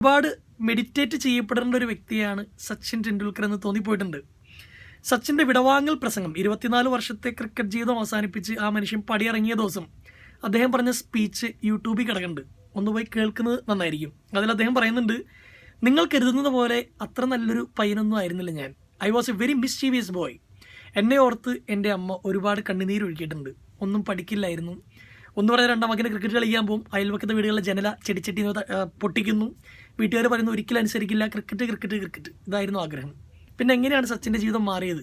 ഒരുപാട് മെഡിറ്റേറ്റ് ചെയ്യപ്പെടേണ്ട ഒരു വ്യക്തിയാണ് സച്ചിൻ ടെണ്ടുൽക്കർ എന്ന് തോന്നിപ്പോയിട്ടുണ്ട്. സച്ചിൻ്റെ വിടവാങ്ങൽ പ്രസംഗം 24 വർഷത്തെ ക്രിക്കറ്റ് ജീവിതം അവസാനിപ്പിച്ച് ആ മനുഷ്യൻ പടിയിറങ്ങിയ ദിവസം അദ്ദേഹം പറഞ്ഞ സ്പീച്ച് യൂട്യൂബിൽ കിടക്കുന്നുണ്ട്. ഒന്ന് പോയി കേൾക്കുന്നത് നന്നായിരിക്കും. അതിൽ അദ്ദേഹം പറയുന്നുണ്ട്, നിങ്ങൾ കരുതുന്നത് പോലെ അത്ര നല്ലൊരു പയ്യനൊന്നും ആയിരുന്നില്ല ഞാൻ. I was a very mischievous boy. എന്നെ ഓർത്ത് എൻ്റെ അമ്മ ഒരുപാട് കണ്ണുനീരൊഴുക്കിയിട്ടുണ്ട്. ഒന്നും പഠിക്കില്ലായിരുന്നു. ഒന്ന് പറയാൻ രണ്ടാം മകന് ക്രിക്കറ്റ് കളിക്കാൻ പോകും, അയൽവക്കത്തെ വീടുകളിലെ ജനല ചെടിച്ചട്ടി പൊട്ടിക്കുന്നു. വീട്ടുകാർ പറയുന്നു ഒരിക്കലും അനുസരിക്കില്ല, ക്രിക്കറ്റ് ക്രിക്കറ്റ് ക്രിക്കറ്റ്. ഇതായിരുന്നു ആഗ്രഹം. പിന്നെ എങ്ങനെയാണ് സച്ചിൻ്റെ ജീവിതം മാറിയത്?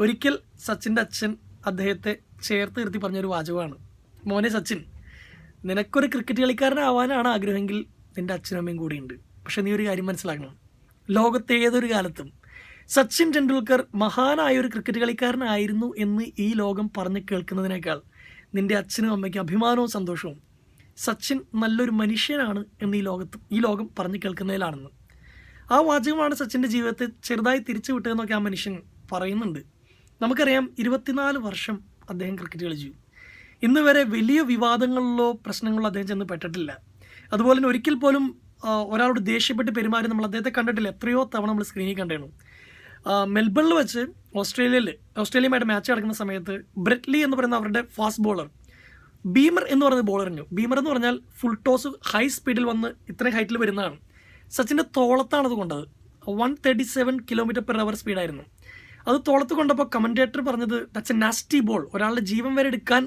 ഒരിക്കൽ സച്ചിൻ്റെ അച്ഛൻ അദ്ദേഹത്തെ ചേർത്ത് നിർത്തി പറഞ്ഞൊരു വാചകമാണ്, മോനെ സച്ചിൻ, നിനക്കൊരു ക്രിക്കറ്റ് കളിക്കാരനാവാനാണ് ആഗ്രഹമെങ്കിൽ നിൻ്റെ അച്ഛനും അമ്മയും കൂടിയുണ്ട്. പക്ഷെ നീ ഒരു കാര്യം മനസ്സിലാക്കണം, ലോകത്തെ ഏതൊരു കാലത്തും സച്ചിൻ ടെണ്ടുൽക്കർ മഹാനായ ഒരു ക്രിക്കറ്റ് കളിക്കാരനായിരുന്നു എന്ന് ഈ ലോകം പറഞ്ഞ് കേൾക്കുന്നതിനേക്കാൾ നിൻ്റെ അച്ഛനും അമ്മയ്ക്കും അഭിമാനവും സന്തോഷവും സച്ചിൻ നല്ലൊരു മനുഷ്യനാണ് എന്ന് ഈ ലോകം പറഞ്ഞു കേൾക്കുന്നതിലാണെന്ന്. ആ വാചകമാണ് സച്ചിൻ്റെ ജീവിതത്തെ ചെറുതായി തിരിച്ചു വിട്ടതെന്നൊക്കെ ആ മനുഷ്യൻ പറയുന്നുണ്ട്. നമുക്കറിയാം 24 വർഷം അദ്ദേഹം ക്രിക്കറ്റ് കളിച്ചു. ഇന്ന് വരെ വലിയ വിവാദങ്ങളിലോ പ്രശ്നങ്ങളിലോ അദ്ദേഹം ചെന്ന് പെട്ടിട്ടില്ല. അതുപോലെ തന്നെ ഒരിക്കൽ പോലും ഒരാളോട് ദേഷ്യപ്പെട്ട് പെരുമാറി നമ്മൾ അദ്ദേഹത്തെ കണ്ടിട്ടില്ല. എത്രയോ തവണ നമ്മൾ സ്ക്രീനിൽ കണ്ടേണു. മെൽബണിൽ വെച്ച് ഓസ്ട്രേലിയയുമായിട്ട് മാച്ച് നടക്കുന്ന സമയത്ത് ബ്രെറ്റ് ലീ എന്ന് പറയുന്ന അവരുടെ ഫാസ്റ്റ് ബോളർ ബീമർ എന്ന് പറയുന്ന ബോളറിഞ്ഞു. ബീമർ എന്ന് പറഞ്ഞാൽ ഫുൾ ടോസ് ഹൈ സ്പീഡിൽ വന്ന് ഇത്രയും ഹൈറ്റിൽ വരുന്നതാണ്. സച്ചിൻ്റെ തോളത്താണത് കൊണ്ടത്. 137 km/h സ്പീഡായിരുന്നു. അത് തോളത്ത് കൊണ്ടപ്പോൾ കമൻറ്റേറ്റർ പറഞ്ഞത് ദാറ്റ്സ് എ നാസ്റ്റി ബോൾ, ഒരാളുടെ ജീവൻ വരെ എടുക്കാൻ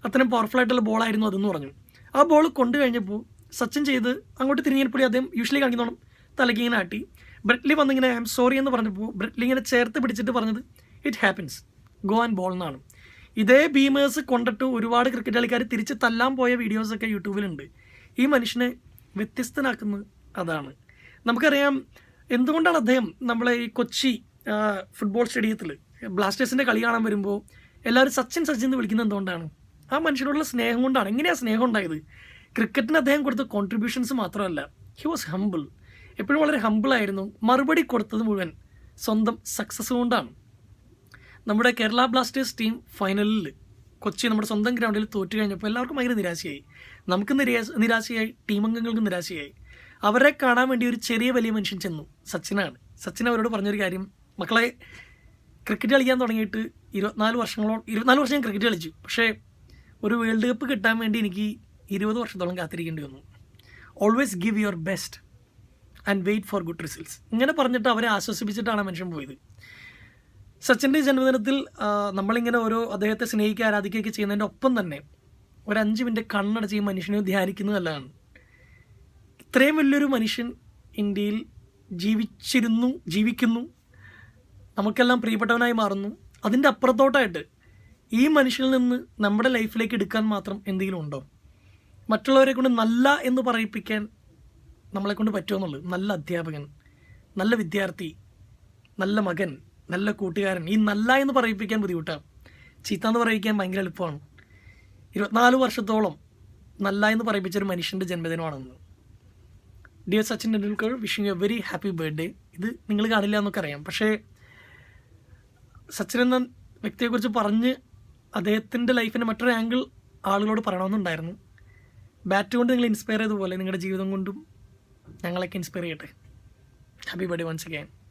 അത്രയും പവർഫുൾ ആയിട്ടുള്ള ബോളായിരുന്നു അതെന്ന് പറഞ്ഞു. ആ ബോൾ കൊണ്ടു കഴിഞ്ഞപ്പോൾ സച്ചിൻ ചെയ്ത് അങ്ങോട്ട് തിരിഞ്ഞപ്പോൾ അദ്ദേഹം യൂഷ്വലി കാണിക്കുന്നോണം തലയ്ക്ക് ഇങ്ങനെ ആട്ടി. ബ്രെറ്റ്ലി വന്നിങ്ങനെ ഐ എം സോറി എന്ന് പറഞ്ഞപ്പോൾ ബ്രെറ്റ്ലി ഇങ്ങനെ ചേർത്ത് പിടിച്ചിട്ട് പറഞ്ഞത് it happens, go and ball എന്നാണ്. ഇതേ ബീമേഴ്സ് കൊണ്ടിട്ട് ഒരുപാട് ക്രിക്കറ്റ് കളിക്കാർ തിരിച്ച് തല്ലാൻ പോയ വീഡിയോസൊക്കെ യൂട്യൂബിലുണ്ട്. ഈ മനുഷ്യനെ വ്യത്യസ്തനാക്കുന്നത് അതാണ്. നമുക്കറിയാം എന്തുകൊണ്ടാണ് അദ്ദേഹം നമ്മളെ ഈ കൊച്ചി ഫുട്ബോൾ സ്റ്റേഡിയത്തിൽ ബ്ലാസ്റ്റേഴ്സിൻ്റെ കളി കാണാൻ വരുമ്പോൾ എല്ലാവരും സച്ചിൻ സച്ചിൻ എന്ന് വിളിക്കുന്നത് എന്തുകൊണ്ടാണ്? ആ മനുഷ്യനോടുള്ള സ്നേഹം കൊണ്ടാണ്. എങ്ങനെയാണ് സ്നേഹം ഉണ്ടായത്? ക്രിക്കറ്റിന് അദ്ദേഹം കൊടുത്ത കോൺട്രിബ്യൂഷൻസ് മാത്രമല്ല, ഹി വാസ് ഹംബിൾ. എപ്പോഴും വളരെ ഹംബിളായിരുന്നു. മറുപടി കൊടുത്തത് മുഴുവൻ സ്വന്തം സക്സസ് കൊണ്ടാണ്. നമ്മുടെ കേരള ബ്ലാസ്റ്റേഴ്സ് ടീം ഫൈനലിൽ കൊച്ചി നമ്മുടെ സ്വന്തം ഗ്രൗണ്ടിൽ തോറ്റു കഴിഞ്ഞപ്പോൾ എല്ലാവർക്കും ഭയങ്കര നിരാശയായി. നമുക്ക് നിരാശയായി, ടീമംഗങ്ങൾക്കും നിരാശയായി. അവരെ കാണാൻ വേണ്ടി ഒരു ചെറിയ വലിയ മനുഷ്യൻ ചെന്നു, സച്ചിനാണ്. സച്ചിൻ അവരോട് പറഞ്ഞൊരു കാര്യം, മക്കളെ, ക്രിക്കറ്റ് കളിക്കാൻ തുടങ്ങിയിട്ട് 24 വർഷം ഞാൻ ക്രിക്കറ്റ് കളിച്ചു. പക്ഷേ ഒരു വേൾഡ് കപ്പ് കിട്ടാൻ വേണ്ടി എനിക്ക് 20 വർഷത്തോളം കാത്തിരിക്കേണ്ടി വന്നു. Always give your best and wait for good results. ഇങ്ങനെ പറഞ്ഞിട്ട് അവരെ ആശ്വസിപ്പിച്ചിട്ടാണ് മനുഷ്യൻ പോയത്. സച്ചിൻ്റെ ജന്മദിനത്തിൽ നമ്മളിങ്ങനെ അദ്ദേഹത്തെ സ്നേഹിക്കുക ആരാധിക്കുകയൊക്കെ ചെയ്യുന്നതിൻ്റെ ഒപ്പം തന്നെ ഒരു 5 മിനിറ്റ് കണ്ണടച്ച് ഈ മനുഷ്യനെ ധ്യാനിക്കുന്നതല്ലാണ്. ഇത്രയും വലിയൊരു മനുഷ്യൻ ഇന്ത്യയിൽ ജീവിക്കുന്നു, നമുക്കെല്ലാം പ്രിയപ്പെട്ടവനായി മാറുന്നു. അതിൻ്റെ അപ്പുറത്തോട്ടായിട്ട് ഈ മനുഷ്യനിൽ നിന്ന് നമ്മുടെ ലൈഫിലേക്ക് എടുക്കാൻ മാത്രം എന്തെങ്കിലും ഉണ്ടോ? മറ്റുള്ളവരെ കൊണ്ട് നല്ല എന്ന് പറയിപ്പിക്കാൻ നമ്മളെ കൊണ്ട് പറ്റുമെന്നുള്ളത്. നല്ല അധ്യാപകൻ, നല്ല വിദ്യാർത്ഥി, നല്ല മകൻ, നല്ല കൂട്ടുകാരൻ, ഈ നല്ല എന്ന് പറയിപ്പിക്കാൻ ബുദ്ധിമുട്ടാണ്. ചീത്ത എന്ന് പറയിക്കാൻ ഭയങ്കര എളുപ്പമാണ്. 24 വർഷത്തോളം നല്ല എന്ന് പറയിപ്പിച്ചൊരു മനുഷ്യൻ്റെ ജന്മദിനമാണെന്ന്. Dear Sachin Tendulkar, wishing you a very happy birthday. ഇത് നിങ്ങൾ കാണില്ല എന്നൊക്കെ അറിയാം, പക്ഷേ സച്ചിൻ എന്ന വ്യക്തിയെക്കുറിച്ച് പറഞ്ഞ് അദ്ദേഹത്തിൻ്റെ ലൈഫിൻ്റെ മറ്റൊരു ആംഗിൾ ആളുകളോട് പറയണമെന്നുണ്ടായിരുന്നു. ബാറ്റ് കൊണ്ട് നിങ്ങൾ ഇൻസ്പയർ ചെയ്തതുപോലെ നിങ്ങളുടെ ജീവിതം കൊണ്ടും ഞങ്ങളൊക്കെ ഇൻസ്പയർ ചെയ്യട്ടെ. Happy birthday once again.